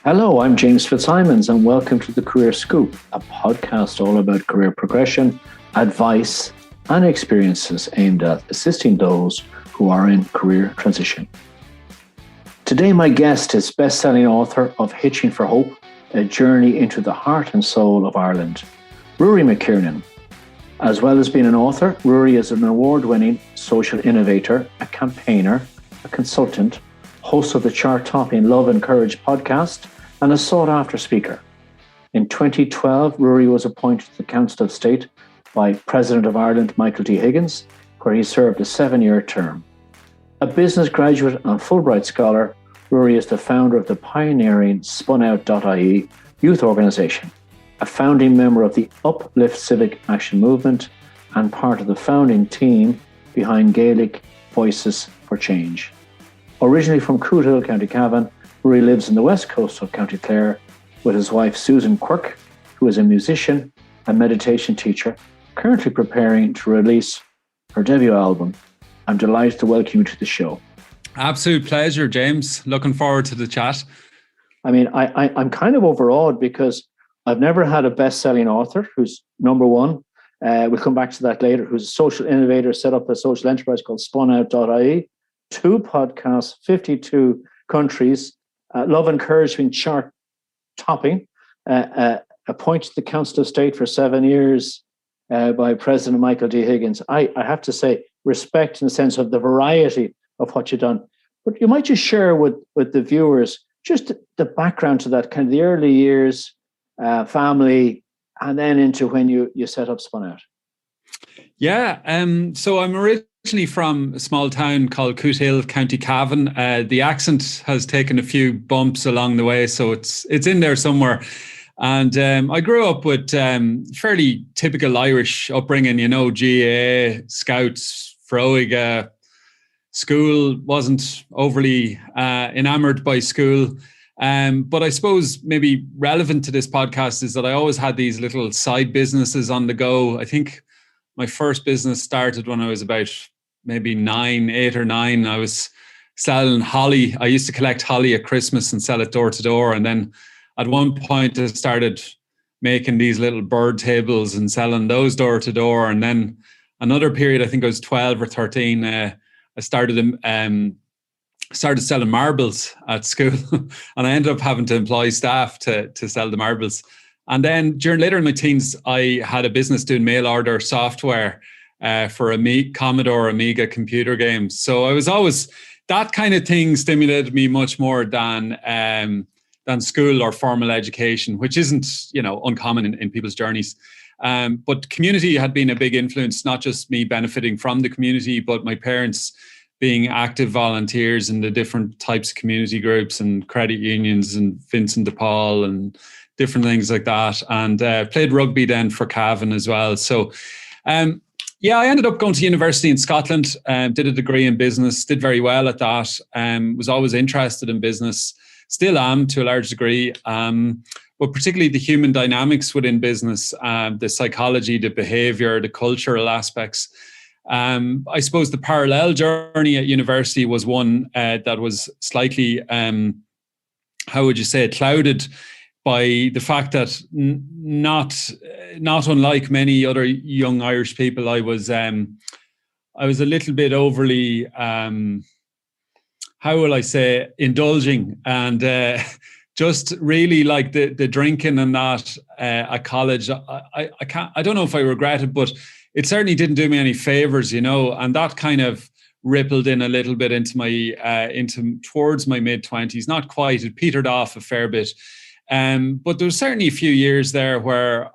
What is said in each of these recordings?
Hello, I'm James Fitzsimons, and welcome to The Career Scoop, a podcast all about career progression, advice, and experiences aimed at assisting those who are in career transition. Today, my guest is best-selling author of Hitching for Hope, a journey into the heart and soul of Ireland, Ruairí McKiernan. As well as being an author, Ruairí is an award-winning social innovator, a campaigner, a consultant, host of the chart-topping Love and Courage podcast, and a sought-after speaker. In 2012, Ruairí was appointed to the Council of State by President of Ireland, Michael D. Higgins, where he served a 7-year term. A business graduate and Fulbright scholar, Ruairí is the founder of the pioneering SpunOut.ie youth organisation, a founding member of the Uplift civic action movement, and part of the founding team behind Gaelic Voices For Change. Originally from Cootehill Co Cavan, Ruairí lives in the west coast of County Clare with his wife Susan Quirke, who is a musician and meditation teacher, currently preparing to release her debut album. I'm delighted to welcome you to the show. Absolute pleasure, James. Looking forward to the chat. I mean, I'm kind of overawed because I've never had a best-selling author who's number one. We'll come back to that later, who's a social innovator, set up a social enterprise called SpunOut.ie, 2 podcasts, 52 countries, Love and Courage being chart topping, appointed to the Council of State for 7 years by President Michael D. Higgins. I have to say, respect in the sense of the variety of what you've done. But you might just share with the viewers just the background to that, kind of the early years, family, and then into when you set up SpunOut. Yeah, so I'm originally from a small town called Cootehill, County Cavan. The accent has taken a few bumps along the way, so it's in there somewhere. And I grew up with fairly typical Irish upbringing, you know, GAA, Scouts, Froig. School wasn't overly enamoured by school. But I suppose maybe relevant to this podcast is that I always had these little side businesses on the go. I think my first business started when I was about maybe 8 or 9. I was selling holly. I used to collect holly at Christmas and sell it door to door. And then at one point I started making these little bird tables and selling those door to door. And then another period, I think I was 12 or 13, I started selling marbles at school and I ended up having to employ staff to sell the marbles. And then later in my teens, I had a business doing mail order software for Commodore Amiga computer games. So I was always, that kind of thing stimulated me much more than school or formal education, which isn't, uncommon in people's journeys. But community had been a big influence, not just me benefiting from the community, but my parents being active volunteers in the different types of community groups and credit unions and Vincent de Paul and different things like that. And played rugby then for Cavan as well. So, I ended up going to university in Scotland, did a degree in business, did very well at that, was always interested in business, still am to a large degree, but particularly the human dynamics within business, the psychology, the behaviour, the cultural aspects. I suppose the parallel journey at university was one that was slightly, clouded by the fact that not unlike many other young Irish people, I was a little bit overly, indulging and just really like the drinking and that at college. I don't know if I regret it, but it certainly didn't do me any favors, and that kind of rippled in a little bit into towards my mid-20s. Not quite, it petered off a fair bit. But there was certainly a few years there where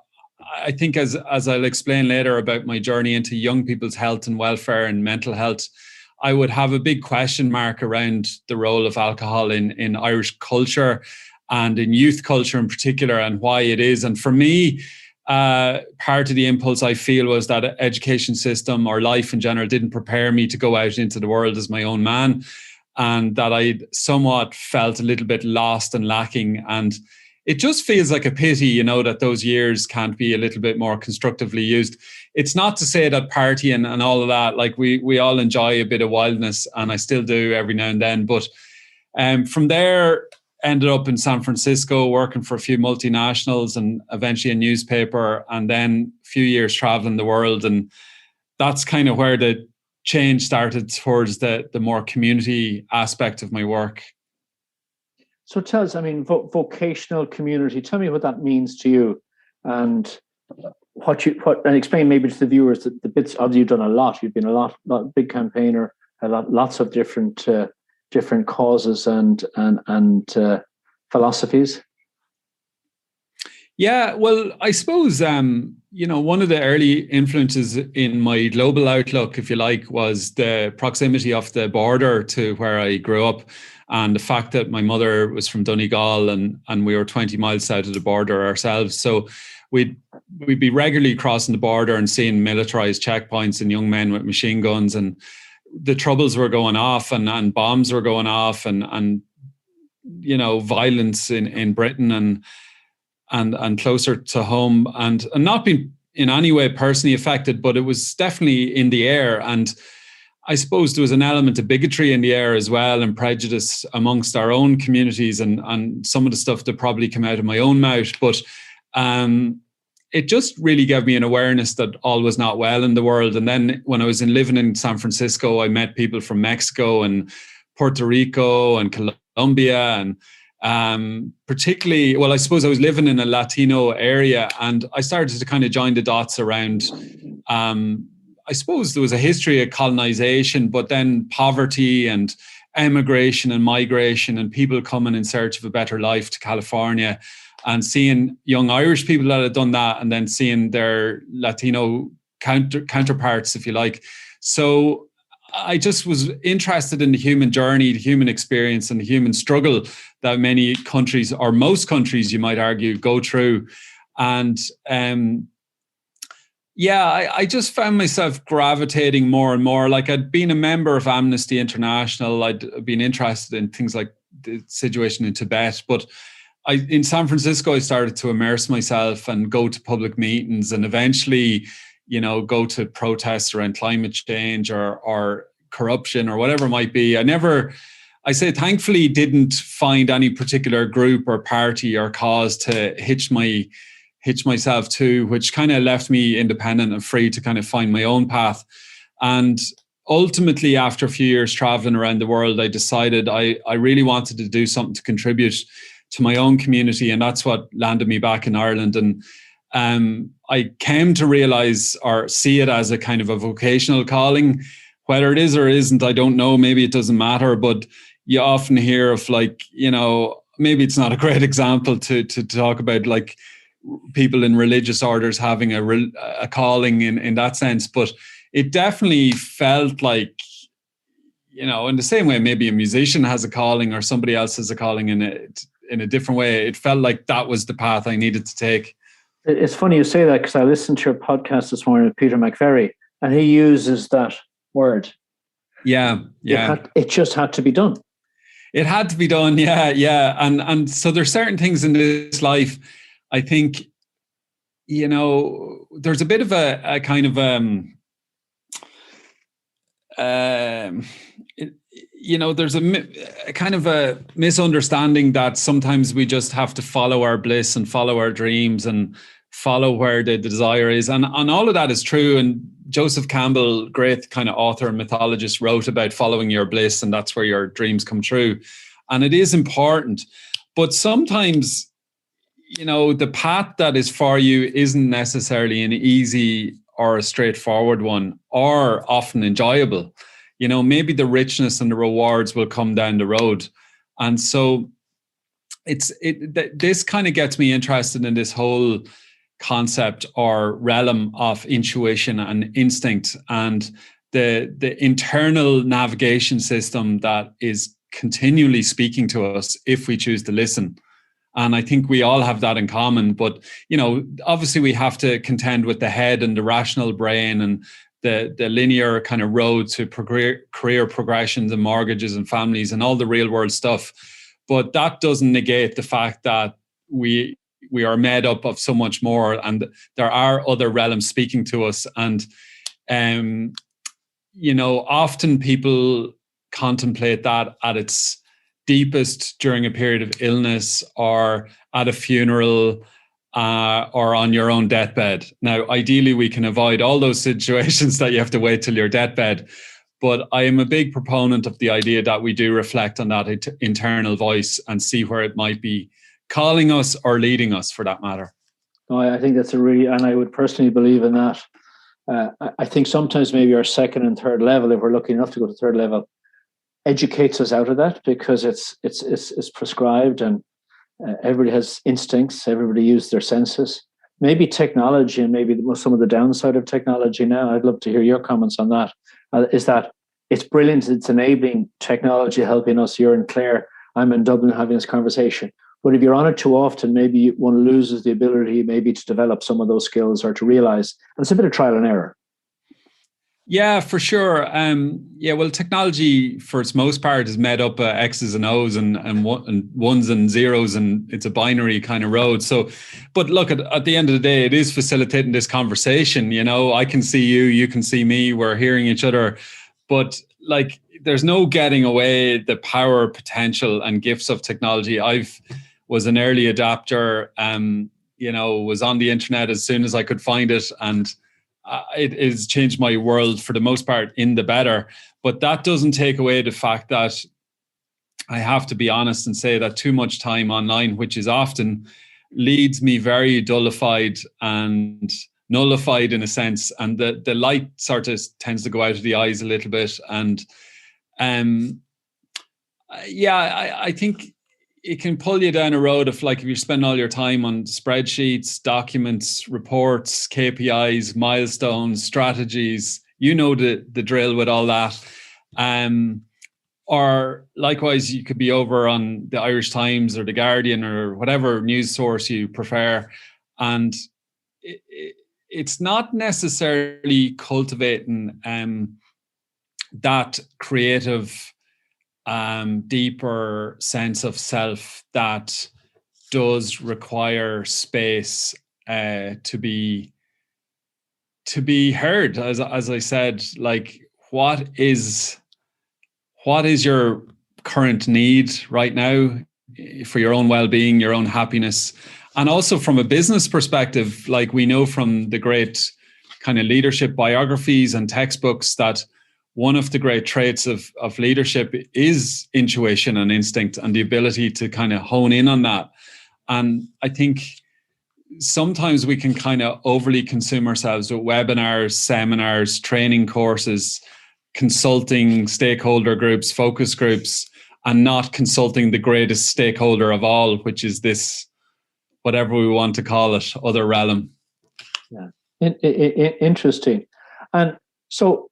I think, as I'll explain later about my journey into young people's health and welfare and mental health, I would have a big question mark around the role of alcohol in Irish culture and in youth culture in particular, and why it is. And for me, part of the impulse I feel was that education system or life in general didn't prepare me to go out into the world as my own man, and that I somewhat felt a little bit lost and lacking. And it just feels like a pity, that those years can't be a little bit more constructively used. It's not to say that partying and all of that, like we all enjoy a bit of wildness, and I still do every now and then. But from there, ended up in San Francisco working for a few multinationals and eventually a newspaper, and then a few years traveling the world. And that's kind of where the change started towards the more community aspect of my work. So tell us, I mean, vocational community, tell me what that means to you, and and explain maybe to the viewers that the bits, obviously you've done a lot, you've been a lot big campaigner, lots of different causes and philosophies. Yeah, well, I suppose, one of the early influences in my global outlook, if you like, was the proximity of the border to where I grew up, and the fact that my mother was from Donegal and we were 20 miles south of the border ourselves. So we'd be regularly crossing the border and seeing militarized checkpoints and young men with machine guns, and the troubles were going off and bombs were going off and violence in Britain and closer to home, and not being in any way personally affected, but it was definitely in the air. And I suppose there was an element of bigotry in the air as well, and prejudice amongst our own communities, and some of the stuff that probably came out of my own mouth. But it just really gave me an awareness that all was not well in the world. And then when I was living in San Francisco, I met people from Mexico and Puerto Rico and Colombia, and particularly, well, I suppose I was living in a Latino area, and I started to kind of join the dots around, I suppose there was a history of colonization, but then poverty and emigration and migration and people coming in search of a better life to California, and seeing young Irish people that had done that, and then seeing their Latino counterparts, if you like. So I just was interested in the human journey, the human experience, and the human struggle that many countries, or most countries, you might argue, go through. And I just found myself gravitating more and more. Like, I'd been a member of Amnesty International. I'd been interested in things like the situation in Tibet. But in San Francisco, I started to immerse myself and go to public meetings, and eventually, go to protests around climate change or corruption or whatever it might be. I say thankfully didn't find any particular group or party or cause to hitch myself to, which kind of left me independent and free to kind of find my own path. And ultimately, after a few years traveling around the world, I decided I really wanted to do something to contribute to my own community. And that's what landed me back in Ireland. And I came to realize or see it as a kind of a vocational calling. Whether it is or isn't, I don't know. Maybe it doesn't matter. But you often hear of, like, maybe it's not a great example to talk about, like, people in religious orders having a calling in that sense. But it definitely felt like, in the same way maybe a musician has a calling or somebody else has a calling in a different way, it felt like that was the path I needed to take. It's funny you say that, because I listened to your podcast this morning with Peter McVerry, and he uses that word. Yeah. It just had to be done. It had to be done. Yeah. And so there's certain things in this life, I think, there's a bit of a kind of, there's a kind of a misunderstanding that sometimes we just have to follow our bliss and follow our dreams and follow where the desire is. And all of that is true. And Joseph Campbell, great kind of author and mythologist, wrote about following your bliss, and that's where your dreams come true. And it is important. But sometimes, the path that is for you isn't necessarily an easy or a straightforward one, or often enjoyable. Maybe the richness and the rewards will come down the road. And so this kind of gets me interested in this whole concept or realm of intuition and instinct, and the internal navigation system that is continually speaking to us if we choose to listen. And I think we all have that in common. But, obviously we have to contend with the head and the rational brain and the linear kind of road to career progressions and mortgages and families and all the real world stuff. But that doesn't negate the fact that we are made up of so much more, and there are other realms speaking to us. And, often people contemplate that at its deepest during a period of illness or at a funeral or on your own deathbed. Now, ideally, we can avoid all those situations that you have to wait till your deathbed. But I am a big proponent of the idea that we do reflect on that internal voice and see where it might be calling us or leading us, for that matter. No, I think that's and I would personally believe in that. I think sometimes maybe our second and third level, if we're lucky enough to go to third level, educates us out of that because it's prescribed and everybody has instincts. Everybody uses their senses. Maybe technology and maybe some of the downside of technology now. I'd love to hear your comments on that. Is that it's brilliant. It's enabling technology, helping us. You're in Clare. I'm in Dublin having this conversation. But if you're on it too often, maybe one loses the ability maybe to develop some of those skills or to realize. And it's a bit of trial and error. Yeah, for sure. Well, technology for its most part is made up of X's and O's and ones and zeros, and it's a binary kind of road. So, but look, at the end of the day, it is facilitating this conversation. You know, I can see you, you can see me, we're hearing each other, but like, there's no getting away the power, potential, and gifts of technology. Was an early adapter, was on the internet as soon as I could find it, and it has changed my world for the most part in the better. But that doesn't take away the fact that I have to be honest and say that too much time online, which is often, leads me very dullified and nullified in a sense, and the light sort of tends to go out of the eyes a little bit. And I think it can pull you down a road of, like, if you spend all your time on spreadsheets, documents, reports, KPIs, milestones, strategies, you know the drill with all that. Or likewise, you could be over on the Irish Times or the Guardian or whatever news source you prefer. And it's not necessarily cultivating that creative, deeper sense of self that does require space to be heard. As I said, like, what is your current need right now for your own well-being, your own happiness? And also from a business perspective, like, we know from the great kind of leadership biographies and textbooks that one of the great traits of leadership is intuition and instinct and the ability to kind of hone in on that. And I think sometimes we can kind of overly consume ourselves with webinars, seminars, training courses, consulting stakeholder groups, focus groups, and not consulting the greatest stakeholder of all, which is this, whatever we want to call it, other realm. Yeah, interesting. And so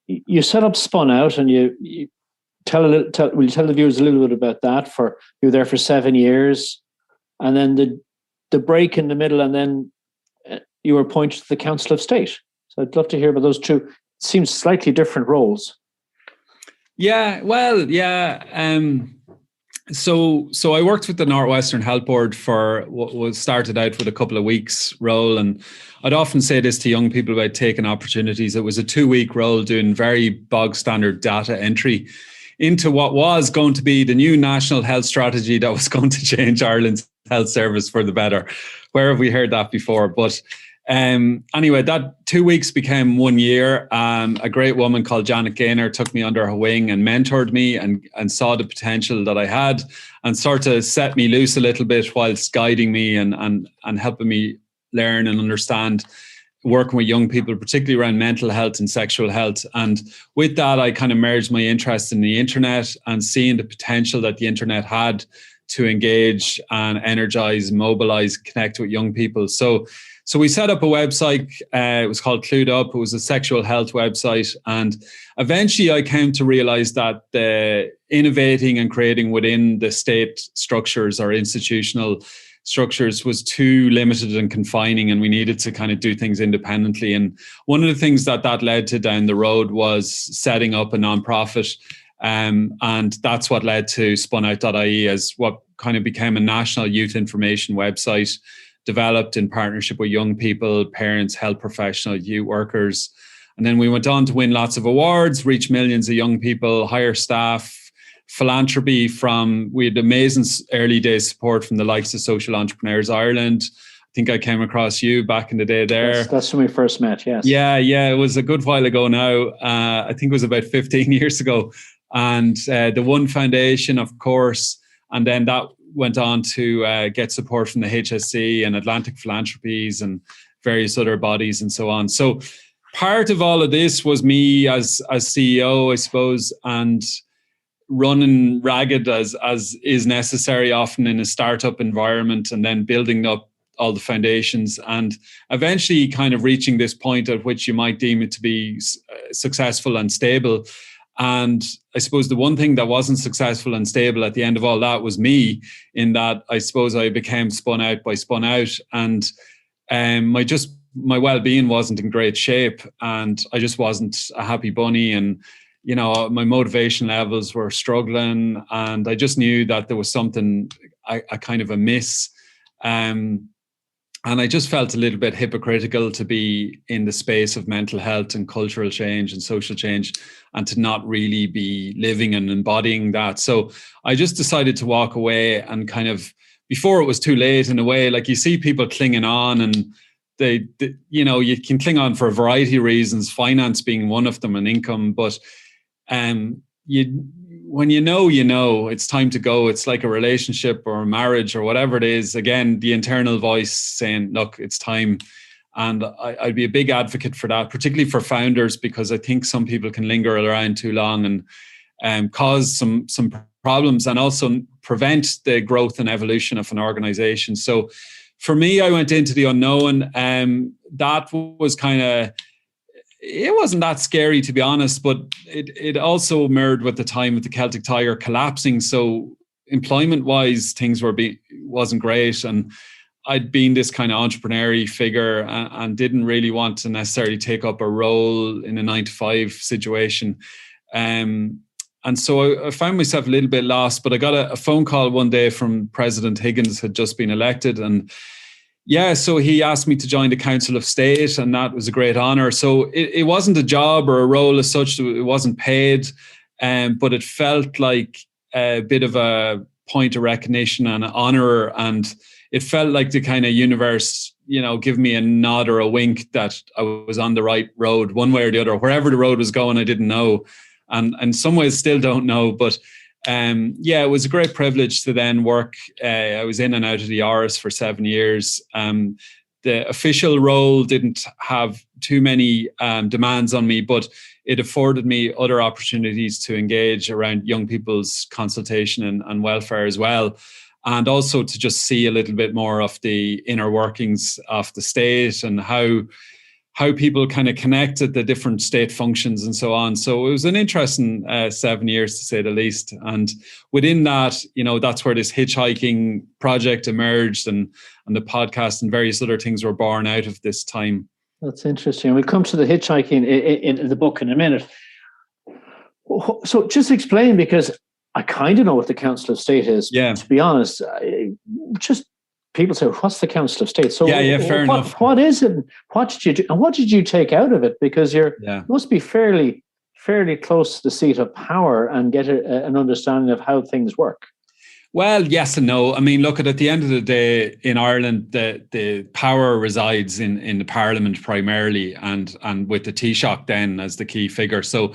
you set up SpunOut, and you will you tell the viewers a little bit about that? You were there for 7 years, and then the break in the middle, and then you were appointed to the Council of State. So I'd love to hear about those two. It seems slightly different roles. Yeah, well, yeah. So I worked with the Northwestern Health Board for what was started out with a couple of weeks role. And I'd often say this to young people about taking opportunities. It was a 2-week role doing very bog standard data entry into what was going to be the new national health strategy that was going to change Ireland's health service for the better. Where have we heard that before? But anyway, that 2 weeks became 1 year. A great woman called Janet Gaynor took me under her wing and mentored me and saw the potential that I had and sort of set me loose a little bit whilst guiding me and helping me learn and understand working with young people, particularly around mental health and sexual health. And with that, I kind of merged my interest in the internet and seeing the potential that the internet had to engage and energize, mobilize, connect with young people. So we set up a website. It was called Clued Up. It was a sexual health website. And eventually I came to realize that the innovating and creating within the state structures or institutional structures was too limited and confining, and we needed to kind of do things independently. And one of the things that led to down the road was setting up a nonprofit. And that's what led to SpunOut.ie as what kind of became a national youth information website, developed in partnership with young people, parents, health professionals, youth workers. And then we went on to win lots of awards, reach millions of young people, hire staff, philanthropy we had amazing early days support from the likes of Social Entrepreneurs Ireland. I think I came across you back in the day there. That's when we first met, yes. Yeah, it was a good while ago now. I think it was about 15 years ago. And the One Foundation, of course, and then that went on to get support from the HSC and Atlantic Philanthropies and various other bodies and so on. So part of all of this was me as CEO, I suppose, and running ragged as is necessary often in a startup environment, and then building up all the foundations and eventually kind of reaching this point at which you might deem it to be successful and stable. And I suppose the one thing that wasn't successful and stable at the end of all that was me, in that I suppose I became spun out by SpunOut, and my well-being wasn't in great shape, and I just wasn't a happy bunny, and my motivation levels were struggling, and I just knew that there was something a kind of amiss. And I just felt a little bit hypocritical to be in the space of mental health and cultural change and social change, and to not really be living and embodying that. So I just decided to walk away, and kind of, before it was too late in a way, like you see people clinging on, and they you can cling on for a variety of reasons, finance being one of them, and income. But when it's time to go. It's like a relationship or a marriage or whatever it is. Again, the internal voice saying, look, it's time. And I'd be a big advocate for that, particularly for founders, because I think some people can linger around too long and cause some problems, and also prevent the growth and evolution of an organization. So for me, I went into the unknown. That was kind of, it wasn't that scary, to be honest, but it also mirrored with the time of the Celtic Tiger collapsing. So employment-wise, things wasn't great, and I'd been this kind of entrepreneurial figure and didn't really want to necessarily take up a role in a 9-to-5 situation. And so I found myself a little bit lost, but I got a phone call one day from President Higgins, had just been elected, and so he asked me to join the Council of State, and that was a great honor. So it wasn't a job or a role as such. It wasn't paid, but it felt like a bit of a point of recognition and an honor. And it felt like the kind of universe, give me a nod or a wink that I was on the right road, one way or the other. Wherever the road was going, I didn't know. And in some ways still don't know, but it was a great privilege to then work. I was in and out of the Áras for 7 years. The official role didn't have too many demands on me, but it afforded me other opportunities to engage around young people's consultation and welfare as well. And also to just see a little bit more of the inner workings of the state and how people kind of connected the different state functions and so on. So it was an interesting 7 years, to say the least. And within that, that's where this hitchhiking project emerged, and the podcast and various other things were born out of this time. That's interesting. We'll come to the hitchhiking in the book in a minute. So just explain, because I kind of know what the Council of State is. Yeah. To be honest, just people say, what's the Council of State? So fair enough. What is it? What did you do? And what did you take out of it? Because you must be fairly close to the seat of power and get an understanding of how things work. Well, yes and no. I mean, look, at the end of the day, in Ireland, the power resides in the Parliament primarily, and with the Taoiseach then as the key figure. So,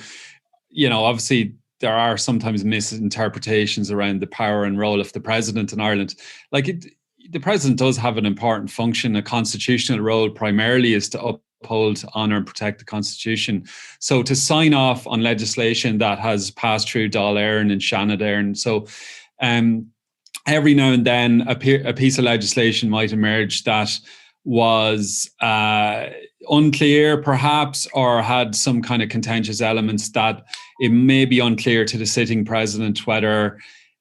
obviously there are sometimes misinterpretations around the power and role of the President in Ireland. The President does have an important function. A constitutional role primarily is to uphold, honour and protect the Constitution. So to sign off on legislation that has passed through Dáil Éireann and Seanad Éireann. So every now and then a piece of legislation might emerge that was unclear perhaps, or had some kind of contentious elements that it may be unclear to the sitting President whether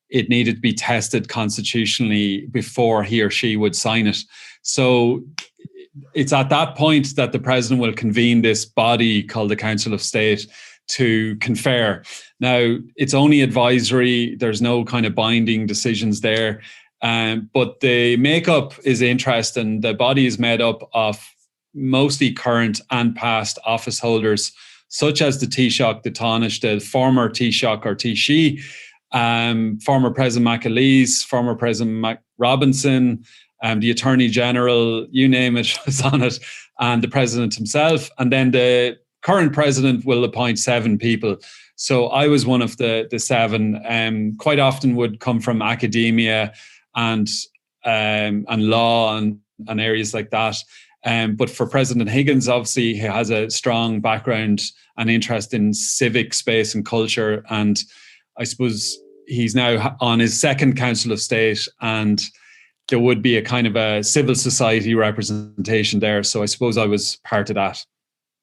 it needed to be tested constitutionally before he or she would sign it. So it's at that point that the President will convene this body called the Council of State to confer. Now, it's only advisory. There's no kind of binding decisions there. But the makeup is interesting. The body is made up of mostly current and past office holders, such as the Taoiseach, the Taoiseach, the former Taoiseach or Taoiseach, former President McAleese, former President Robinson, the Attorney General, you name it, was on it, and the President himself. And then the current President will appoint 7 people. So I was one of the 7. Quite often would come from academia and law and areas like that. But for President Higgins, obviously, he has a strong background and interest in civic space and culture. And I suppose he's now on his 2nd Council of State, and there would be a kind of a civil society representation there. So I suppose I was part of that.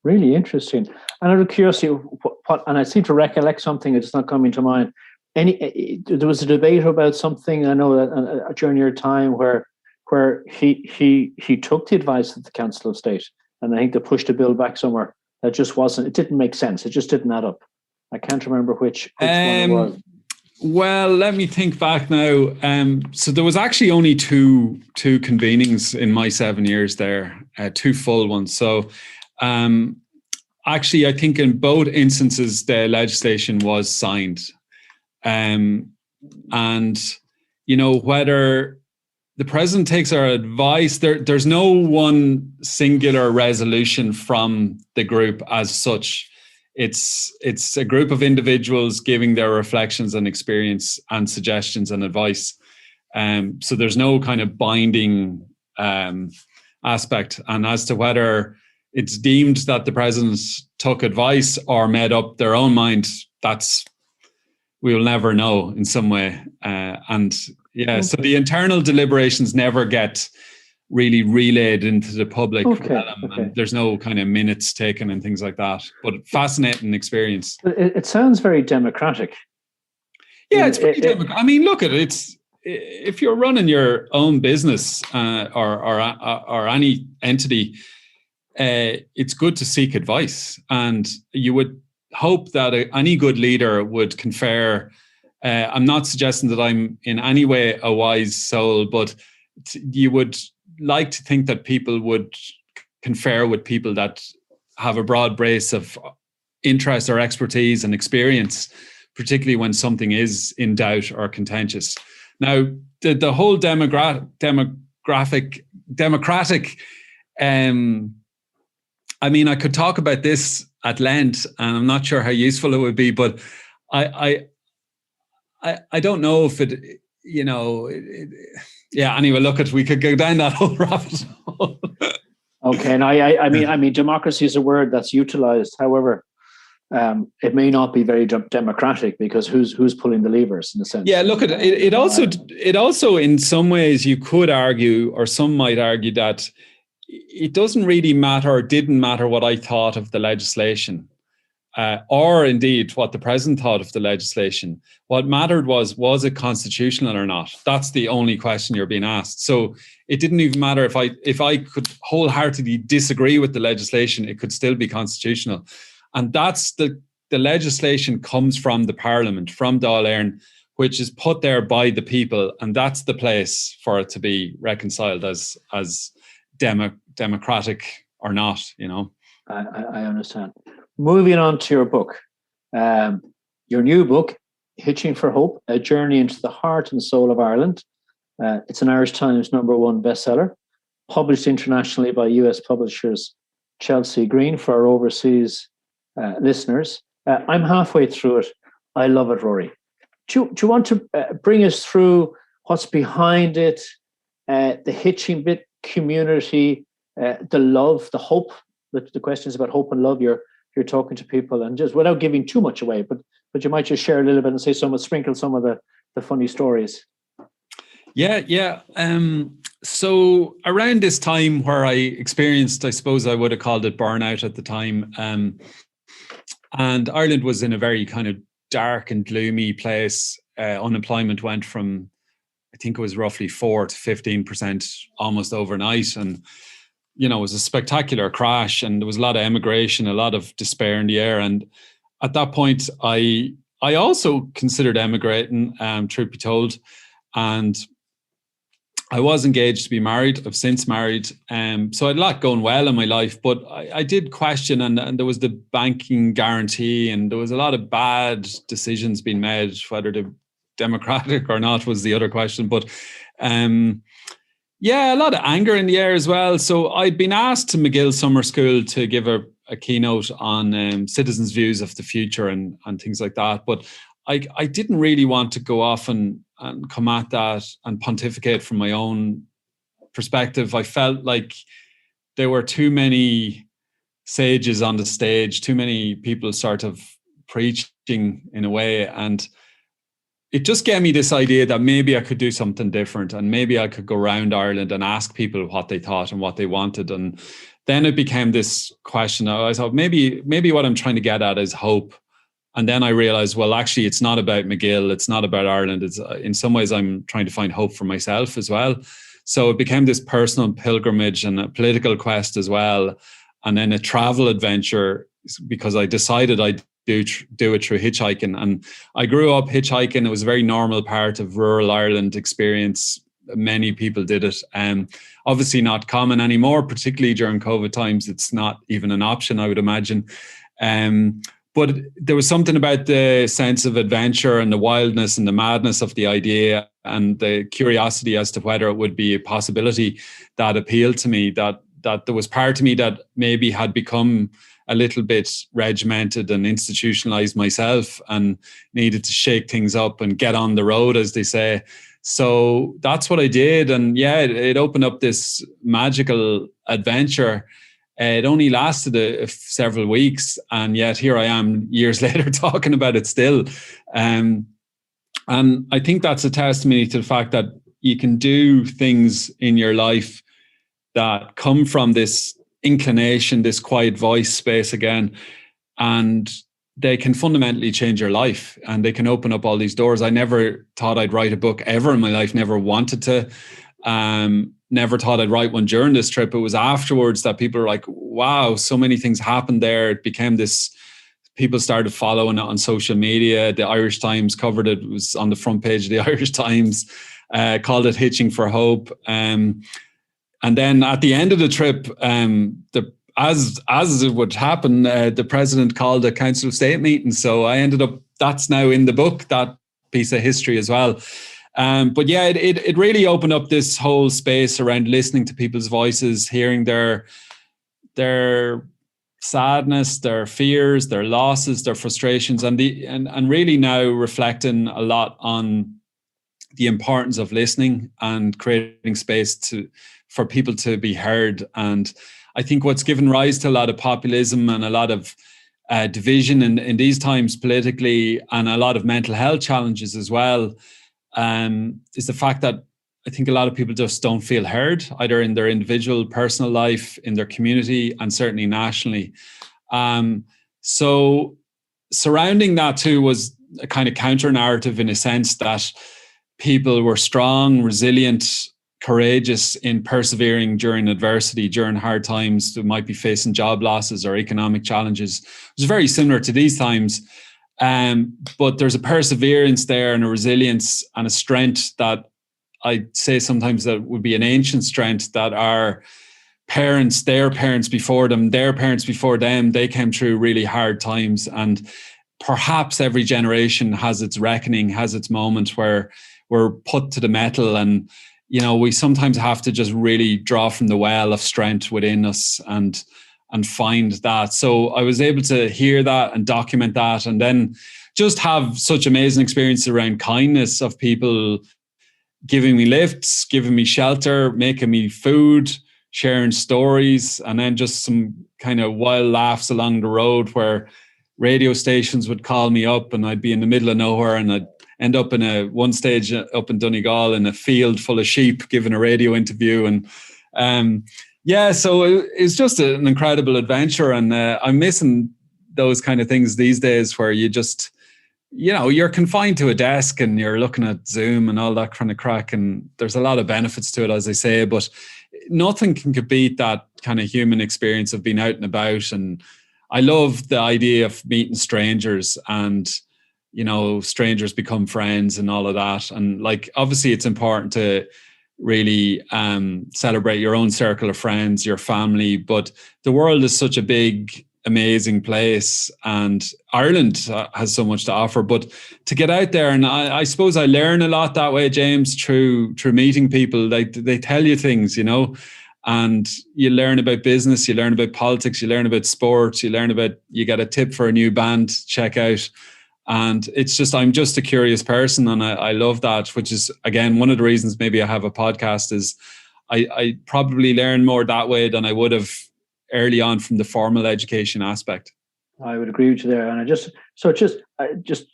Really interesting. And out of curiosity, and I seem to recollect something that's not coming to mind. There was a debate about something, I know that during your time where he took the advice of the Council of State, and I think they pushed a bill back somewhere that just wasn't, it didn't make sense. It just didn't add up. I can't remember which one it was. Well, let me think back now. So there was actually only two convenings in my 7 years there, 2 full ones. So actually, I think in both instances, the legislation was signed. And, you know, whether the president takes our advice, there's no one singular resolution from the group as such. It's a group of individuals giving their reflections and experience and suggestions and advice. So there's no kind of binding aspect. And as to whether it's deemed that the president took advice or made up their own mind, we will never know in some way. So the internal deliberations never get really relayed into the public realm. And there's no kind of minutes taken and things like that. But fascinating experience. It sounds very democratic. Yeah, it's pretty democratic. I mean, look at it. It's if you're running your own business or any entity, it's good to seek advice, and you would hope that any good leader would confer. I'm not suggesting that I'm in any way a wise soul, but you would like to think that people would confer with people that have a broad base of interest or expertise and experience, particularly when something is in doubt or contentious. Now, the whole democratic, I mean, I could talk about this at length, and I'm not sure how useful it would be, but I don't know if it, you know, anyway, look, we could go down that whole rabbit hole. Okay, and I mean, democracy is a word that's utilized. However, it may not be very democratic, because who's pulling the levers in a sense. Yeah, look, it also in some ways you could argue, or some might argue, that it doesn't really matter, or didn't matter, what I thought of the legislation. Or indeed what the president thought of the legislation. What mattered was it constitutional or not? That's the only question you're being asked. So it didn't even matter if I could wholeheartedly disagree with the legislation, it could still be constitutional. And that's the legislation comes from the Parliament, from Dáil Éireann, which is put there by the people, and that's the place for it to be reconciled as democratic or not, you know. I understand. Moving on to your book, your new book, Hitching for Hope, A Journey into the Heart and Soul of Ireland. It's an Irish Times #1 bestseller, published internationally by US publishers Chelsea Green for our overseas listeners. I'm halfway through it. I love it, Ruairi. Do you want to bring us through what's behind it, the Hitching bit community, the love, the hope? The questions about hope and love. You're talking to people, and just without giving too much away, but you might just share a little bit and say sprinkle some of the funny stories. Yeah. So around this time where I experienced, I suppose I would have called it burnout at the time, and Ireland was in a very kind of dark and gloomy place. Unemployment went from, I think it was roughly 4 to 15% almost overnight, and you know, it was a spectacular crash, and there was a lot of emigration, a lot of despair in the air. And at that point, I also considered emigrating, truth be told. And I was engaged to be married. I've since married. So I had a lot going well in my life, but I did question, and there was the banking guarantee, and there was a lot of bad decisions being made, whether to democratic or not was the other question. But yeah, a lot of anger in the air as well. So I'd been asked to McGill Summer School to give a keynote on citizens' views of the future and things like that. But I didn't really want to go off and come at that and pontificate from my own perspective. I felt like there were too many sages on the stage, too many people sort of preaching in a way. And it just gave me this idea that maybe I could do something different, and maybe I could go around Ireland and ask people what they thought and what they wanted. And then it became this question. I thought maybe what I'm trying to get at is hope. And then I realized, well, actually, it's not about McGill. It's not about Ireland. It's in some ways I'm trying to find hope for myself as well. So it became this personal pilgrimage and a political quest as well. And then a travel adventure, because I decided I'd do it through hitchhiking. And I grew up hitchhiking. It was a very normal part of rural Ireland experience. Many people did it. Obviously not common anymore, particularly during COVID times. It's not even an option, I would imagine. But there was something about the sense of adventure and the wildness and the madness of the idea and the curiosity as to whether it would be a possibility that appealed to me, that there was part of me that maybe had become a little bit regimented and institutionalized myself and needed to shake things up and get on the road, as they say. So that's what I did. And yeah, it opened up this magical adventure. It only lasted several weeks, and yet here I am years later talking about it still. And I think that's a testimony to the fact that you can do things in your life that come from this inclination, this quiet voice space again, and they can fundamentally change your life, and they can open up all these doors. I never thought I'd write a book ever in my life, never wanted to. Never thought I'd write one during this trip. It was afterwards that people were like, wow, so many things happened there. It became this, people started following it on social media. The Irish Times covered it. It was on the front page of the Irish Times, called it Hitching for Hope. And then at the end of the trip, as it would happen, the president called a Council of State meeting. So I ended up, that's now in the book, that piece of history as well. But yeah, it really opened up this whole space around listening to people's voices, hearing their sadness, their fears, their losses, their frustrations, and really now reflecting a lot on the importance of listening and creating space for people to be heard. And I think what's given rise to a lot of populism and a lot of division in these times politically, and a lot of mental health challenges as well, is the fact that I think a lot of people just don't feel heard, either in their individual personal life, in their community, and certainly nationally. So surrounding that too was a kind of counter narrative, in a sense that people were strong, resilient, courageous in persevering during adversity, during hard times. They might be facing job losses or economic challenges. It was very similar to these times. But there's a perseverance there and a resilience and a strength that I'd say sometimes that would be an ancient strength, that our parents, their parents before them, their parents before them, they came through really hard times. And perhaps every generation has its reckoning, has its moment where we're put to the metal, and we sometimes have to just really draw from the well of strength within us and find that. So I was able to hear that and document that, and then just have such amazing experiences around kindness of people giving me lifts, giving me shelter, making me food, sharing stories, and then just some kind of wild laughs along the road where radio stations would call me up and I'd be in the middle of nowhere, and I'd end up in one stage up in Donegal in a field full of sheep giving a radio interview. And yeah, so it's just an incredible adventure. And I'm missing those kind of things these days where you just, you're confined to a desk and you're looking at Zoom and all that kind of crack. And there's a lot of benefits to it, as I say, but nothing can beat that kind of human experience of being out and about. And I love the idea of meeting strangers, and strangers become friends and all of that. And obviously it's important to really celebrate your own circle of friends, your family, but the world is such a big amazing place, and Ireland has so much to offer. But to get out there, and I suppose I learn a lot that way, James, through meeting people. Like they tell you things, and you learn about business, you learn about politics, you learn about sports, you get a tip for a new band to check out. And it's just, I'm just a curious person, and I love that, which is, again, one of the reasons maybe I have a podcast is I probably learn more that way than I would have early on from the formal education aspect. I would agree with you there. And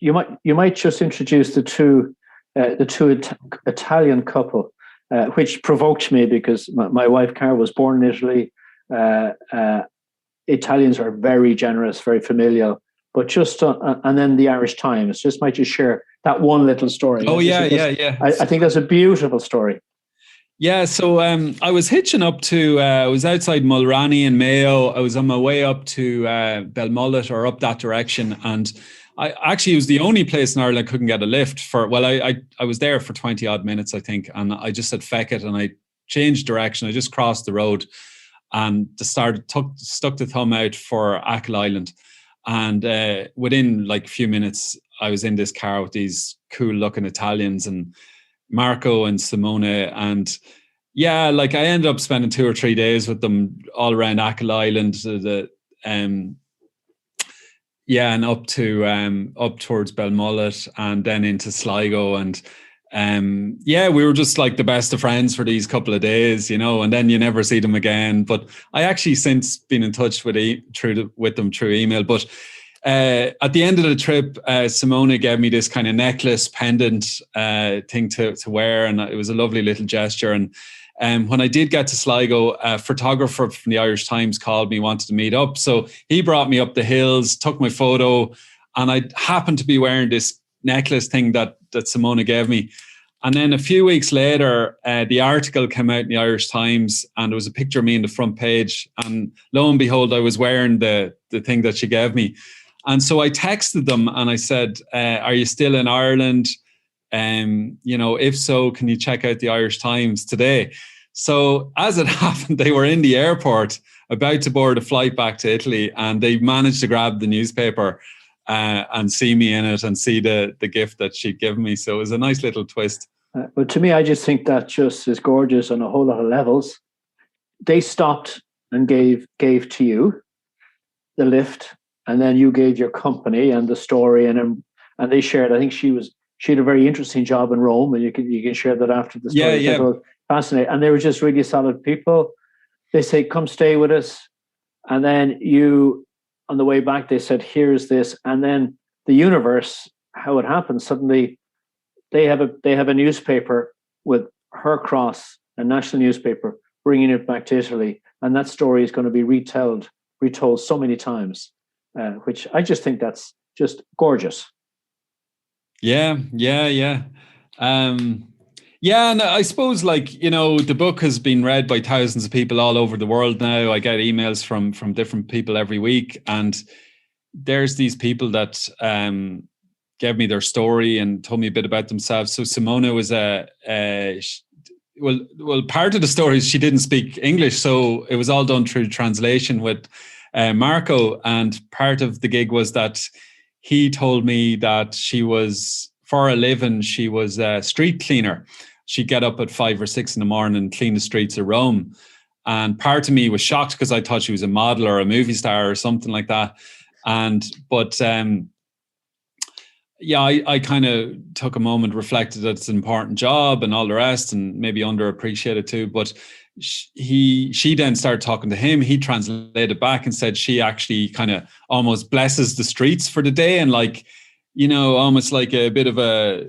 you might just introduce the two Italian couple, which provoked me because my wife Cara was born in Italy. Italians are very generous, very familial. But and then the Irish Times. Might just share that one little story. Oh yeah. I think that's a beautiful story. Yeah, so I was hitching up to, I was outside Mulranny in Mayo. I was on my way up to Belmullet or up that direction. And it was the only place in Ireland I couldn't get a lift for. Well, I was there for 20 odd minutes, I think. And I just said, feck it. And I changed direction. I just crossed the road and stuck the thumb out for Achill Island. And within like a few minutes, I was in this car with these cool looking Italians and Marco and Simone. And yeah, like I ended up spending 2 or 3 days with them all around Achill Island, and up towards Belmullet and then into Sligo. And we were just like the best of friends for these couple of days, and then you never see them again. But I actually since been in touch with them through email. But at the end of the trip, Simone gave me this kind of necklace pendant thing to wear, and it was a lovely little gesture. And when I did get to Sligo, a photographer from the Irish Times called me, wanted to meet up. So he brought me up the hills, took my photo, and I happened to be wearing this necklace thing that Simone gave me. And then a few weeks later, the article came out in the Irish Times, and there was a picture of me in the front page. And lo and behold, I was wearing the thing that she gave me. And so I texted them and I said, are you still in Ireland? If so, can you check out the Irish Times today? So as it happened, they were in the airport about to board a flight back to Italy, and they managed to grab the newspaper and see me in it and see the gift that she'd given me. So it was a nice little twist. But to me, I just think that just is gorgeous on a whole lot of levels. They stopped and gave to you the lift, and then you gave your company and the story, and they shared. I think she had a very interesting job in Rome, and you can share that after the story. Yeah. Fascinating, and they were just really solid people. They say, "Come stay with us," and then on the way back, they said, "Here's this," and then the universe, how it happens, suddenly they have a newspaper with her cross, a national newspaper, bringing it back to Italy, and that story is going to be retold so many times, which I just think that's just gorgeous. Yeah. And I suppose, the book has been read by thousands of people all over the world now. I get emails from different people every week, and there's these people that gave me their story and told me a bit about themselves. So Simona was part of the story is she didn't speak English, so it was all done through translation with Marco. And part of the gig was that he told me that for a living, she was a street cleaner. She'd get up at 5 or 6 in the morning and clean the streets of Rome. And part of me was shocked because I thought she was a model or a movie star or something like that. I kind of took a moment, reflected that it's an important job and all the rest, and maybe underappreciated too. But she then started talking to him. He translated back and said she actually kind of almost blesses the streets for the day, and almost like a bit of a,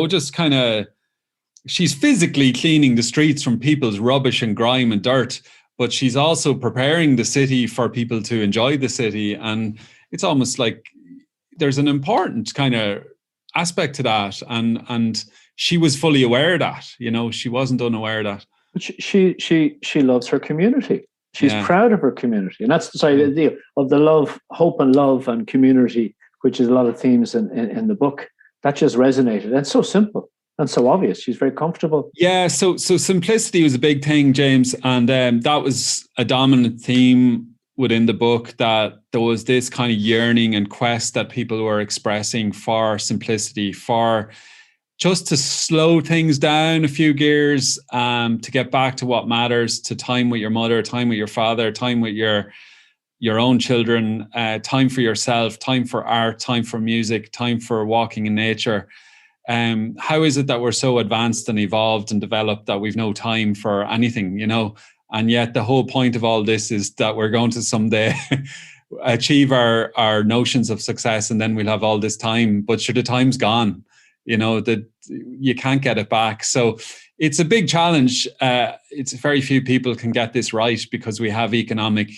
just kind of, she's physically cleaning the streets from people's rubbish and grime and dirt, but she's also preparing the city for people to enjoy the city. And it's almost like there's an important kind of aspect to that. And she was fully aware of that, she wasn't unaware of that. But she loves her community. She's proud of her community. And that's the idea of the love, hope and love and community, which is a lot of themes in the book. That just resonated. And it's so simple and so obvious. She's very comfortable. Yeah, so simplicity was a big thing, James. And that was a dominant theme within the book that there was this kind of yearning and quest that people were expressing for simplicity, for just to slow things down a few gears, to get back to what matters, to time with your mother, time with your father, time with your own children, time for yourself, time for art, time for music, time for walking in nature. How is it that we're so advanced and evolved and developed that we've no time for anything, you know? And yet the whole point of all this is that we're going to someday achieve our notions of success, and then we'll have all this time, but sure, the time's gone. You know, that you can't get it back. So it's a big challenge. It's very few people can get this right because we have economic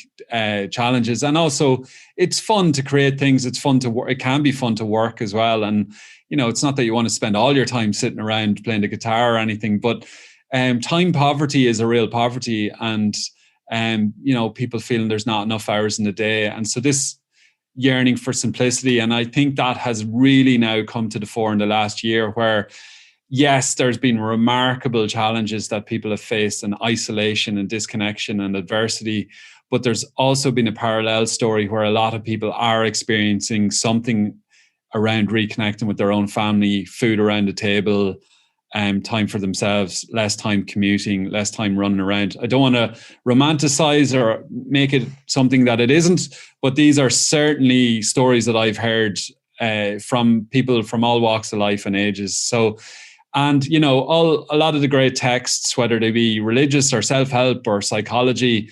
challenges. And also it's fun to create things. It's fun to work. It can be fun to work as well. And, you know, it's not that you want to spend all your time sitting around playing the guitar or anything, but time poverty is a real poverty. And, you know, people feeling there's not enough hours in the day. And so this yearning for simplicity. And I think that has really now come to the fore in the last year where, yes, there's been remarkable challenges that people have faced, and isolation and disconnection and adversity. But there's also been a parallel story where a lot of people are experiencing something around reconnecting with their own family, food around the table, time for themselves, less time commuting, less time running around. I don't want to romanticize or make it something that it isn't, but these are certainly stories that I've heard from people from all walks of life and ages. So, and, you know, a lot of the great texts, whether they be religious or self-help or psychology,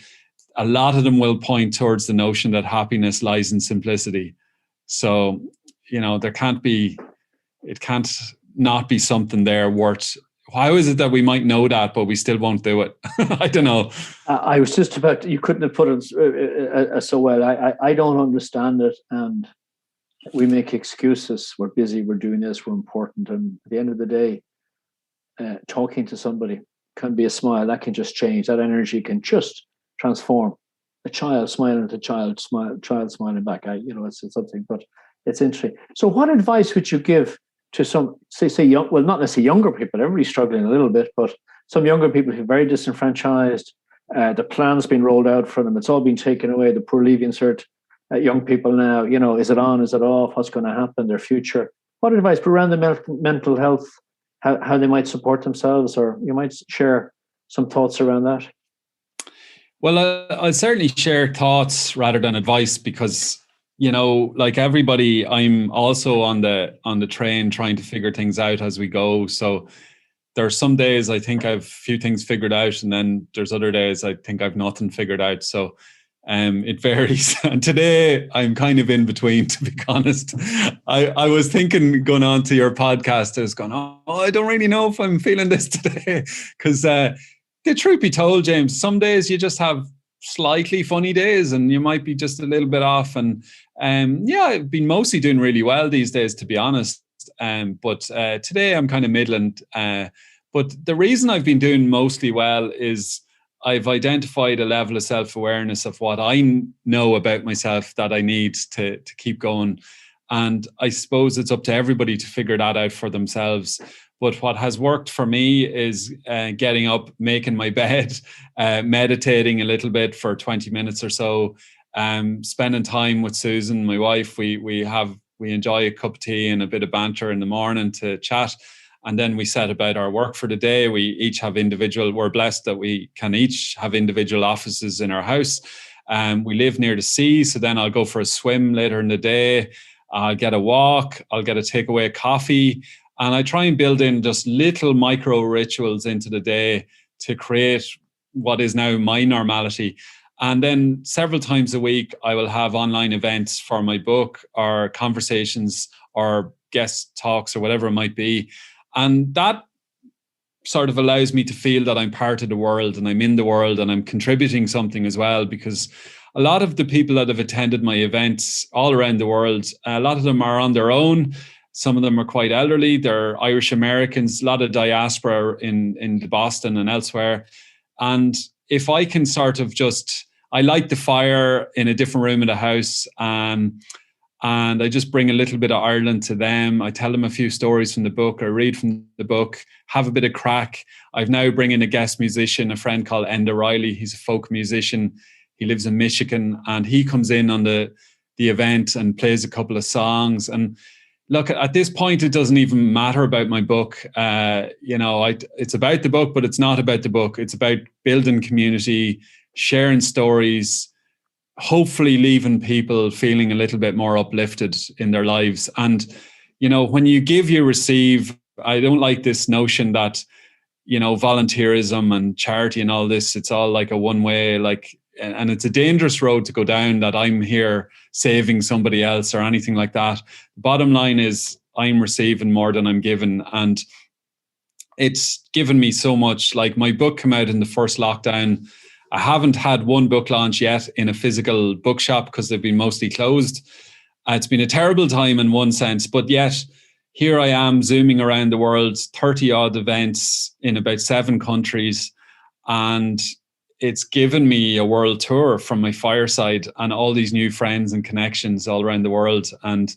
a lot of them will point towards the notion that happiness lies in simplicity. So, you know, it can't not be something there worth. How is it that we might know that, but we still won't do it? I don't know. I was just about, you couldn't have put it so well. I don't understand it. And we make excuses. We're busy. We're doing this. We're important. And at the end of the day, talking to somebody can be a smile. That can just change. That energy can just transform. A child smiling at a child smiling back. It's something, but it's interesting. So what advice would you give to some, say young, well, not necessarily younger people, everybody's struggling a little bit, but some younger people who are very disenfranchised, the plan's been rolled out for them, it's all been taken away, the poor leaving cert, young people now, you know, is it on, is it off, what's going to happen, their future? What advice around the mental health, how they might support themselves, or you might share some thoughts around that? Well, I'll certainly share thoughts rather than advice because, you know, like everybody, I'm also on the train trying to figure things out as we go. So there's some days I think I've a few things figured out, and then there's other days I think I've nothing figured out. So it varies. And today I'm kind of in between, to be honest. I was thinking going on to your podcast, I was going, I don't really know if I'm feeling this today. Because the truth be told, James, some days you just have slightly funny days and you might be just a little bit off. And I've been mostly doing really well these days, to be honest. But today I'm kind of middling. But the reason I've been doing mostly well is I've identified a level of self-awareness of what I know about myself that I need to keep going. And I suppose it's up to everybody to figure that out for themselves. But what has worked for me is getting up, making my bed, meditating a little bit for 20 minutes or so, spending time with Susan, my wife. We enjoy a cup of tea and a bit of banter in the morning to chat. And then we set about our work for the day. We each have we're blessed that we can each have individual offices in our house. We live near the sea, so then I'll go for a swim later in the day. I'll get a walk, I'll get a takeaway coffee. And I try and build in just little micro rituals into the day to create what is now my normality. And then several times a week, I will have online events for my book or conversations or guest talks or whatever it might be. And that sort of allows me to feel that I'm part of the world and I'm in the world and I'm contributing something as well, because a lot of the people that have attended my events all around the world, a lot of them are on their own. Some of them are quite elderly. They're Irish Americans, a lot of diaspora in Boston and elsewhere. And if I can sort of I light the fire in a different room of the house, and I just bring a little bit of Ireland to them. I tell them a few stories from the book. I read from the book, have a bit of crack. I've now bring in a guest musician, a friend called Enda Riley. He's a folk musician. He lives in Michigan, and he comes in on the event and plays a couple of songs. And look, at this point, it doesn't even matter about my book. It's about the book, but it's not about the book. It's about building community, sharing stories, hopefully leaving people feeling a little bit more uplifted in their lives. And, when you give, you receive. I don't like this notion that, volunteerism and charity and all this, it's all like a one way, and it's a dangerous road to go down, that I'm here saving somebody else or anything like that. Bottom line is I'm receiving more than I'm given. And it's given me so much. Like, my book came out in the first lockdown. I haven't had one book launch yet in a physical bookshop because they've been mostly closed. It's been a terrible time in one sense, but yet here I am zooming around the world, 30 odd events in about 7 countries. And it's given me a world tour from my fireside and all these new friends and connections all around the world. And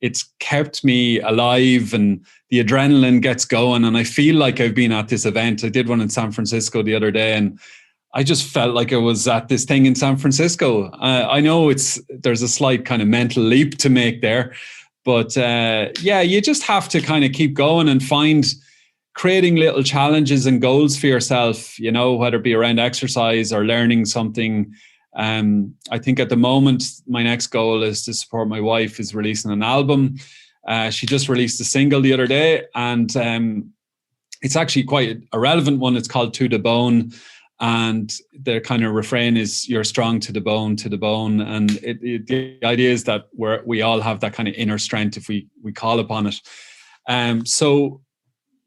it's kept me alive, and the adrenaline gets going. And I feel like I've been at this event. I did one in San Francisco the other day, and I just felt like I was at this thing in San Francisco. I know there's a slight kind of mental leap to make there, but you just have to kind of keep going and creating little challenges and goals for yourself, whether it be around exercise or learning something. I think at the moment, my next goal is to support my wife who's releasing an album. She just released a single the other day, and it's actually quite a relevant one. It's called To The Bone. And the kind of refrain is, you're strong to the bone, to the bone. And the idea is that we all have that kind of inner strength if we call upon it. So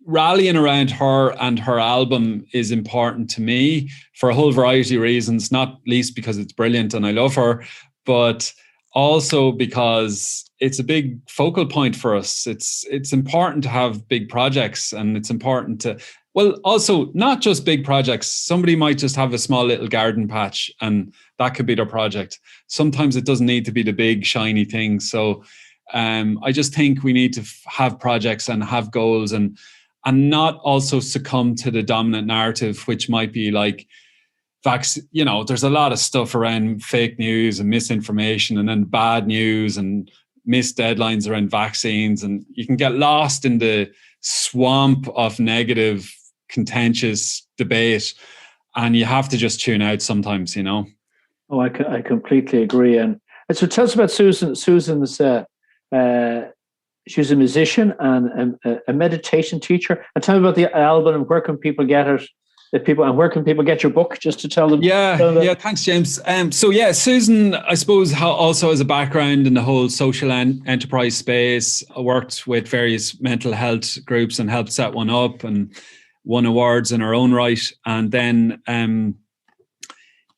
rallying around her and her album is important to me for a whole variety of reasons, not least because it's brilliant and I love her, but also because it's a big focal point for us. It's important to have big projects, and it's important to, well, also not just big projects. Somebody might just have a small little garden patch and that could be their project. Sometimes it doesn't need to be the big shiny thing. So I just think we need to have projects and have goals, and not also succumb to the dominant narrative, which might be like, there's a lot of stuff around fake news and misinformation, and then bad news and missed deadlines around vaccines. And you can get lost in the swamp of negative, contentious debate, and you have to just tune out sometimes, Oh, I completely agree. And so tell us about Susan. Susan's she's a musician and a meditation teacher. And tell me about the album, and where can people get it? And where can people get your book, just to tell them? Yeah. Thanks, James. Susan, I suppose, also has a background in the whole social enterprise space. I worked with various mental health groups and helped set one up, and won awards in her own right. And then,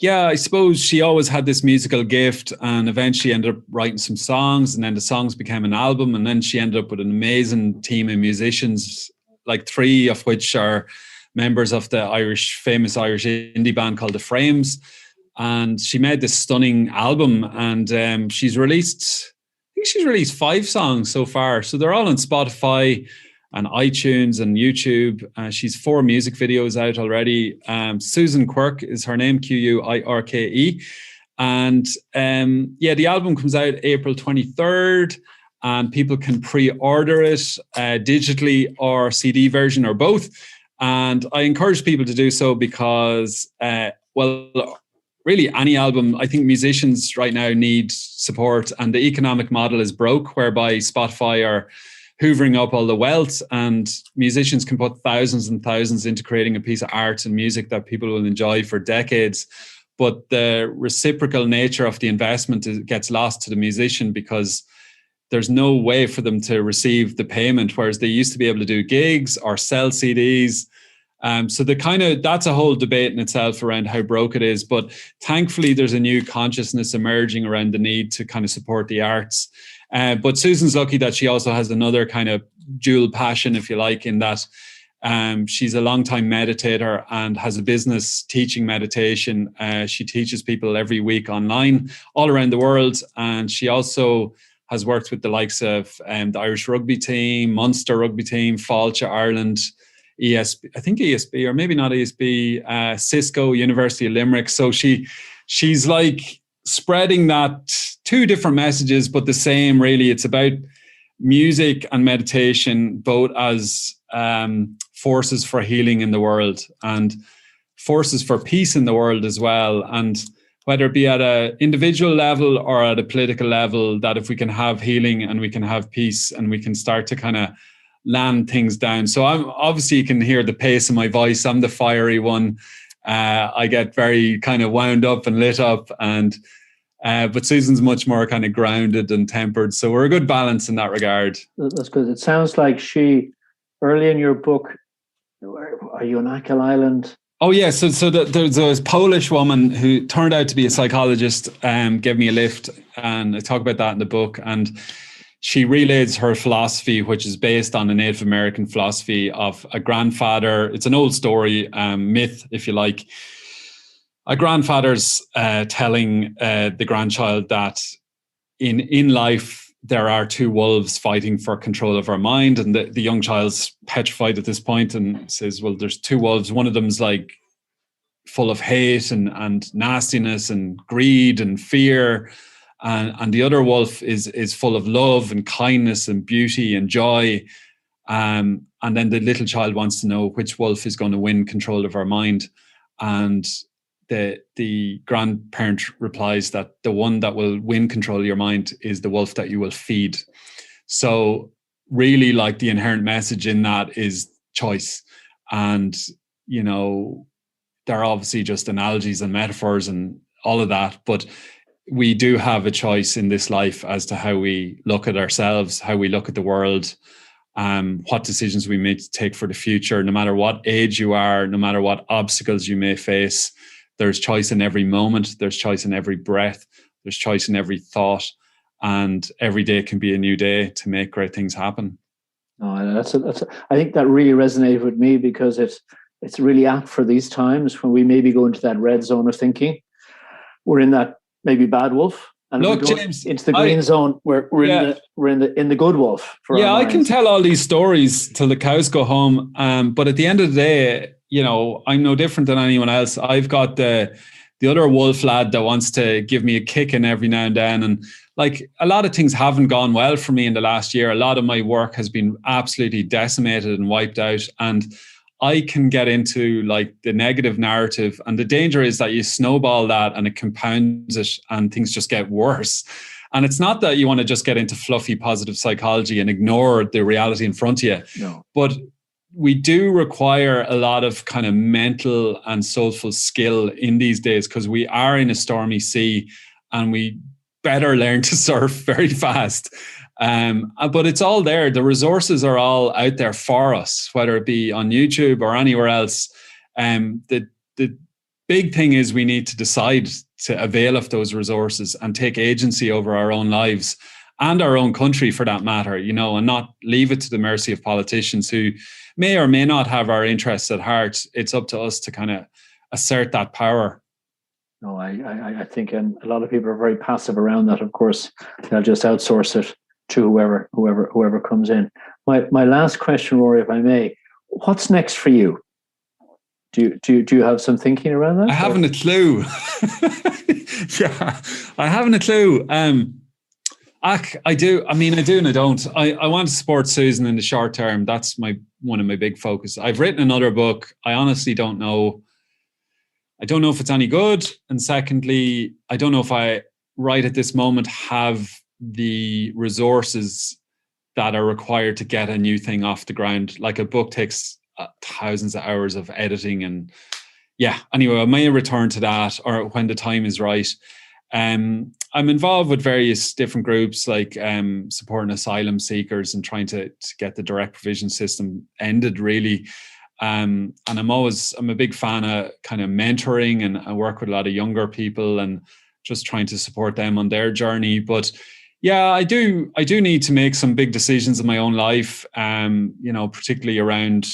I suppose she always had this musical gift, and eventually ended up writing some songs, and then the songs became an album, and then she ended up with an amazing team of musicians, like 3 of which are members of the famous Irish indie band called The Frames. And she made this stunning album, and she's released 5 songs so far. So they're all on Spotify and iTunes and YouTube. She's 4 music videos out already. Susan Quirke is her name, Quirke. And the album comes out April 23rd, and people can pre-order it digitally or CD version or both. And I encourage people to do so because, really any album, I think musicians right now need support, and the economic model is broke, whereby Spotify are hoovering up all the wealth, and musicians can put thousands and thousands into creating a piece of art and music that people will enjoy for decades. But the reciprocal nature of the investment gets lost to the musician, because there's no way for them to receive the payment, whereas they used to be able to do gigs or sell CDs. So that's a whole debate in itself around how broke it is. But thankfully, there's a new consciousness emerging around the need to kind of support the arts. But Susan's lucky that she also has another kind of dual passion, if you like, in that she's a longtime meditator and has a business teaching meditation. She teaches people every week online all around the world. And she also has worked with the likes of the Irish rugby team, Munster rugby team, Fáilte Ireland, ESB, I think ESB, or maybe not ESB, Cisco, University of Limerick. So she she's like spreading that two different messages, but the same really. It's about music and meditation, both as forces for healing in the world and forces for peace in the world as well. And whether it be at an individual level or at a political level, that if we can have healing and we can have peace and we can start to kind of land things down. So I'm obviously, you can hear the pace of my voice. I'm the fiery one. I get very kind of wound up and lit up, and but Susan's much more kind of grounded and tempered. So we're a good balance in that regard. That's good. It sounds like early in your book, are you on Achill Island? Oh yeah, so there's a Polish woman who turned out to be a psychologist, gave me a lift, and I talk about that in the book. And she relays her philosophy, which is based on a Native American philosophy of a grandfather. It's an old story, myth, if you like. A grandfather's telling the grandchild that in life there are two wolves fighting for control of our mind, and the young child's petrified at this point and says, well, there's two wolves. One of them's like full of hate and nastiness and greed and fear, and the other wolf is full of love and kindness and beauty and joy. And then the little child wants to know which wolf is going to win control of our mind. And the grandparent replies that the one that will win control of your mind is the wolf that you will feed. So really, like, the inherent message in that is choice. And, you know, they're obviously just analogies and metaphors and all of that, but we do have a choice in this life as to how we look at ourselves, how we look at the world, what decisions we may take for the future. No matter what age you are, no matter what obstacles you may face, there's choice in every moment. There's choice in every breath. There's choice in every thought. And every day can be a new day to make great things happen. Oh, I think that really resonated with me, because it's really apt for these times when we maybe go into that red zone of thinking. We're in that maybe bad wolf, and look, James, into the green zone. We're in the good wolf. I can tell all these stories till the cows go home. But at the end of the day, you know, I'm no different than anyone else. I've got the other wolf lad that wants to give me a kicking every now and then. And like, a lot of things haven't gone well for me in the last year. A lot of my work has been absolutely decimated and wiped out. And I can get into like the negative narrative. And the danger is that you snowball that and it compounds it and things just get worse. And it's not that you want to just get into fluffy positive psychology and ignore the reality in front of you. No. But we do require a lot of kind of mental and soulful skill in these days, because we are in a stormy sea and we better learn to surf very fast. But it's all there. The resources are all out there for us, whether it be on YouTube or anywhere else. The big thing is we need to decide to avail of those resources and take agency over our own lives and our own country, for that matter, you know, and not leave it to the mercy of politicians who may or may not have our interests at heart. It's up to us to kind of assert that power. No, I think a lot of people are very passive around that. Of course, they'll just outsource it to whoever comes in. My last question, Rory, if I may, what's next for you? Do you have some thinking around that? I haven't a clue. Yeah, I haven't a clue. I do. I mean, I do and I don't. I want to support Susan in the short term. That's one of my big focus. I've written another book. I honestly don't know. I don't know if it's any good. And secondly, I don't know if I, right at this moment, have the resources that are required to get a new thing off the ground. Like, a book takes thousands of hours of editing, and yeah. Anyway, I may return to that, or when the time is right. I'm involved with various different groups, like supporting asylum seekers and trying to get the direct provision system ended, really. And I'm a big fan of kind of mentoring, and I work with a lot of younger people and just trying to support them on their journey. But yeah, I do need to make some big decisions in my own life, you know, particularly around,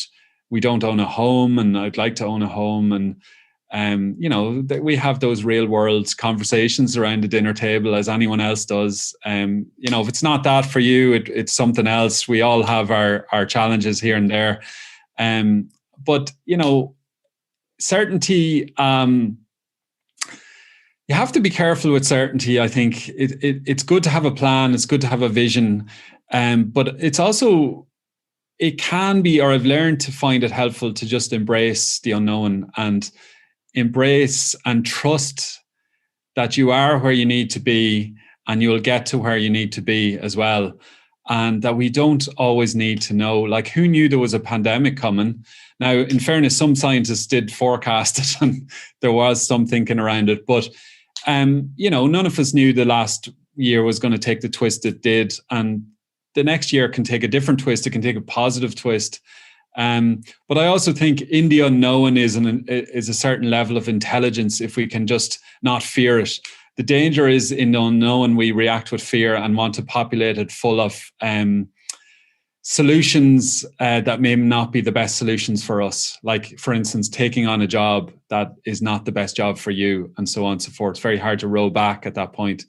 we don't own a home and I'd like to own a home. And you know, we have those real world conversations around the dinner table as anyone else does. You know, if it's not that for you, it's something else. We all have our challenges here and there. But, you know, certainty, you have to be careful with certainty. I think it's good to have a plan. It's good to have a vision. But it's also, it can be, or I've learned to find it helpful to just embrace the unknown and embrace and trust that you are where you need to be and you'll get to where you need to be as well. And that we don't always need to know. Like, who knew there was a pandemic coming? Now, in fairness, some scientists did forecast it and there was some thinking around it. But, none of us knew the last year was going to take the twist it did. And the next year can take a different twist. It can take a positive twist. But I also think in the unknown is a certain level of intelligence if we can just not fear it. The danger is in the unknown, we react with fear and want to populate it full of solutions that may not be the best solutions for us. Like, for instance, taking on a job that is not the best job for you and so on and so forth. It's very hard to roll back at that point.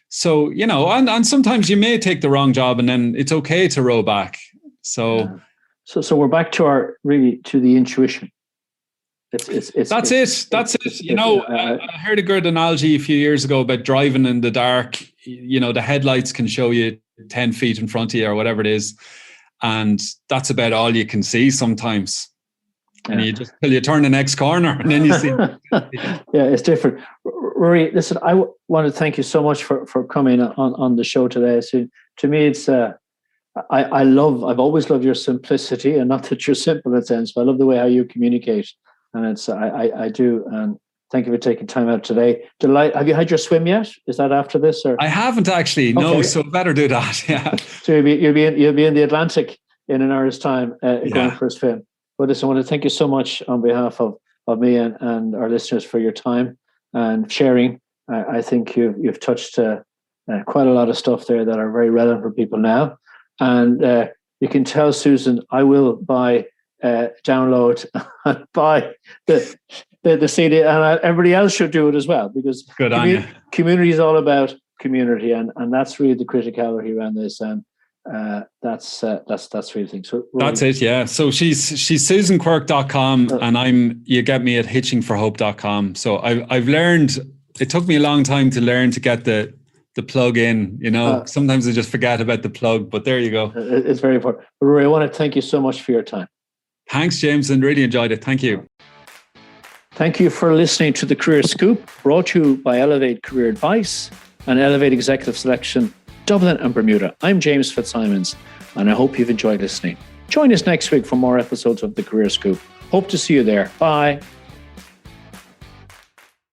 So, and sometimes you may take the wrong job and then it's okay to roll back. So we're back to the intuition. That's it. I heard a good analogy a few years ago about driving in the dark. The headlights can show you 10 feet in front of you or whatever it is. And that's about all you can see sometimes. And you just till you turn the next corner and then you see. It's different. Ruairi, listen, I want to thank you so much for coming on the show today. So to me, it's I've always loved your simplicity, and not that you're simple in a sense, but I love the way how you communicate. And it's I do. And thank you for taking time out today. Have you had your swim yet? Is that after this? Or? I haven't actually. No, so better do that. Yeah. So you'll be in the Atlantic in an hour's time going for a swim. But listen, I want to thank you so much on behalf of me and our listeners for your time and sharing. I think you've touched quite a lot of stuff there that are very relevant for people now. And you can tell Susan, I will download and buy the CD, and everybody else should do it as well, because community is all about community, and that's really the criticality around this. And that's really the thing. So that's it. Yeah. So she's SusanQuirke.com and you get me at hitchingforhope.com. So I've learned, it took me a long time to learn to get the plug in, sometimes I just forget about the plug, but there you go. It's very important. Ruairi, I want to thank you so much for your time. Thanks, James, and really enjoyed it. Thank you. Thank you for listening to The Career Scoop, brought to you by Elevate Career Advice and Elevate Executive Selection, Dublin and Bermuda. I'm James Fitzsimons, and I hope you've enjoyed listening. Join us next week for more episodes of The Career Scoop. Hope to see you there. Bye.